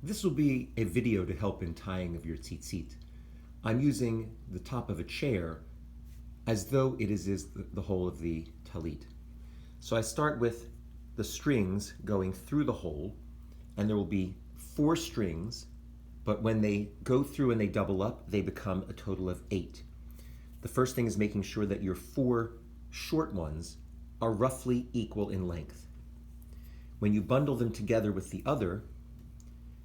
This will be a video to help in tying of your tzitzit. I'm using the top of a chair as though it is the hole of the talit. So I start with the strings going through the hole, and there will be 4 strings, but when they go through and they double up, they become a total of 8. The first thing is making sure that your 4 short ones are roughly equal in length. When you bundle them together with the other,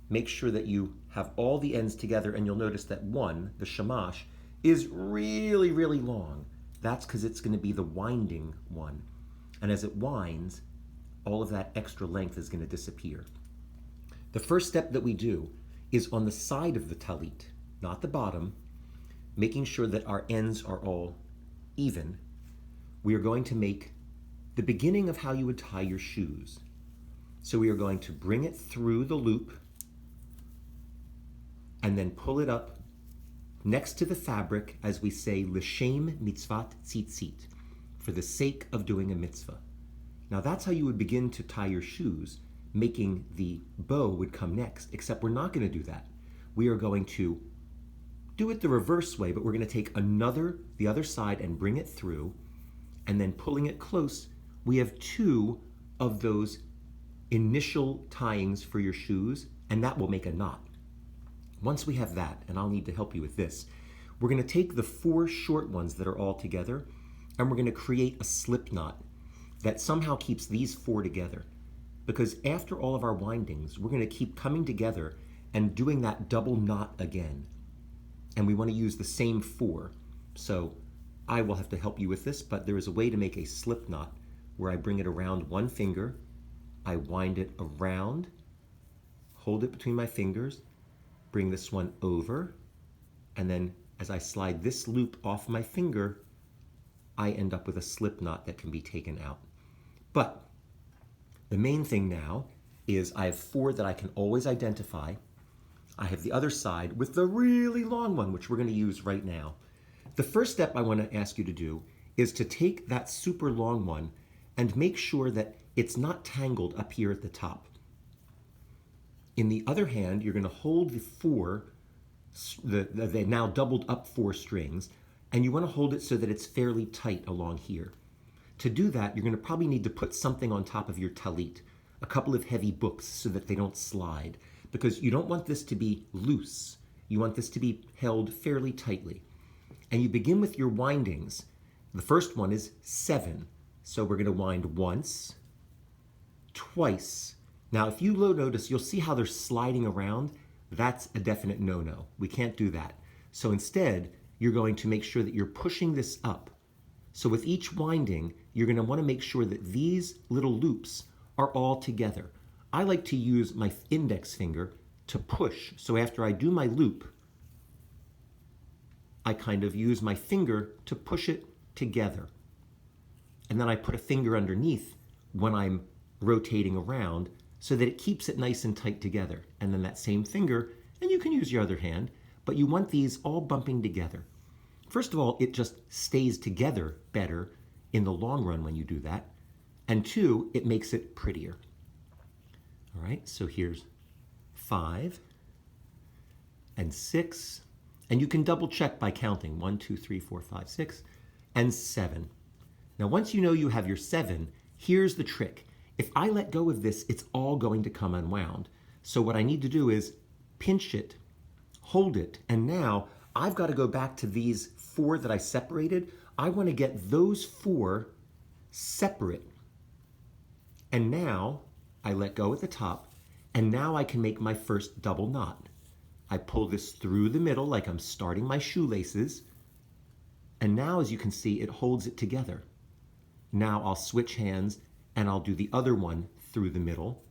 make sure that you have all the ends together, and you'll notice that one, the shamash, is really, really long. That's because it's going to be the winding one. And as it winds, all of that extra length is going to disappear. The first step that we do is on the side of the talit, not the bottom, making sure that our ends are all even. We are going to make the beginning of how you would tie your shoes. So we are going to bring it through the loop and then pull it up next to the fabric as we say, l'shem mitzvat tzitzit, for the sake of doing a mitzvah. Now that's how you would begin to tie your shoes, making the bow would come next, except we're not going to do that. We are going to do it the reverse way, but we're going to take the other side and bring it through, and then pulling it close, we have 2 of those initial tyings for your shoes, and that will make a knot. Once we have that, and I'll need to help you with this, we're going to take the 4 short ones that are all together, and we're going to create a slip knot that somehow keeps these 4 together. Because after all of our windings, we're going to keep coming together and doing that double knot again. And we want to use the same 4. So I will have to help you with this, but there is a way to make a slip knot where I bring it around one finger, I wind it around, hold it between my fingers, bring this one over, and then as I slide this loop off my finger, I end up with a slip knot that can be taken out. But the main thing now is I have 4 that I can always identify. I have the other side with the really long one, which we're going to use right now. The first step I want to ask you to do is to take that super long one and make sure that it's not tangled up here at the top. In the other hand, you're going to hold the 4, the now doubled up 4 strings, and you want to hold it so that it's fairly tight along here. To do that, you're going to probably need to put something on top of your talit, a couple of heavy books so that they don't slide, because you don't want this to be loose. You want this to be held fairly tightly. And you begin with your windings. The first one is 7. So we're going to wind once, twice. Now, if you notice, you'll see how they're sliding around. That's a definite no-no. We can't do that. So instead, you're going to make sure that you're pushing this up. So with each winding, you're going to want to make sure that these little loops are all together. I like to use my index finger to push. So after I do my loop, I kind of use my finger to push it together. And then I put a finger underneath when I'm rotating around so that it keeps it nice and tight together. And then that same finger, and you can use your other hand, but you want these all bumping together. First of all, it just stays together better in the long run when you do that. And 2, it makes it prettier. All right, so here's 5 and 6. And you can double check by counting 1, 2, 3, 4, 5, 6, and 7. Now, once you know you have your 7, here's the trick. If I let go of this, it's all going to come unwound. So what I need to do is pinch it, hold it, and now I've got to go back to these 4 that I separated. I want to get those 4 separate. And now I let go at the top, and now I can make my first double knot. I pull this through the middle like I'm starting my shoelaces, and now as you can see, it holds it together. Now I'll switch hands and I'll do the other one through the middle,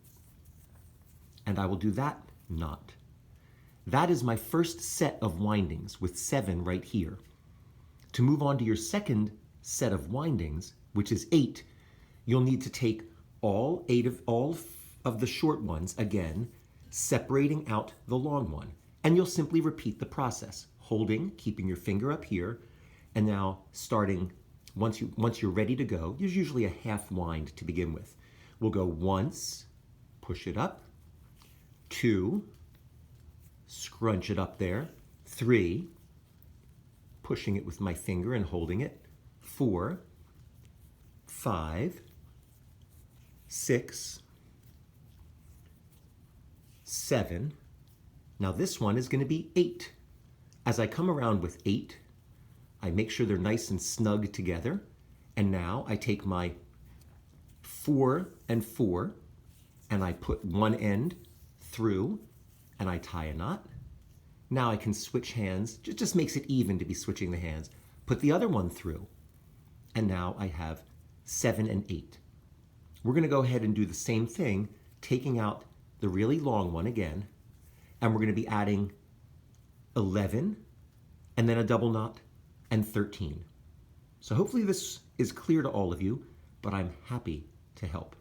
and I will do that knot. That is my first set of windings with 7 right here. To move on to your second set of windings, which is 8, you'll need to take all 8 of the short ones again, separating out the long one. And you'll simply repeat the process, holding, keeping your finger up here, and now starting, once you're ready to go, there's usually a half wind to begin with. We'll go once, push it up, 2, scrunch it up there. 3, pushing it with my finger and holding it. 4, 5, 6, 7. Now this one is going to be 8. As I come around with 8, I make sure they're nice and snug together. And now I take my 4 and 4, and I put one end through, and I tie a knot. Now I can switch hands. It just makes it even to be switching the hands. Put the other one through, and now I have 7 and 8. We're going to go ahead and do the same thing, taking out the really long one again, and we're going to be adding 11, and then a double knot, and 13. So hopefully this is clear to all of you, but I'm happy to help.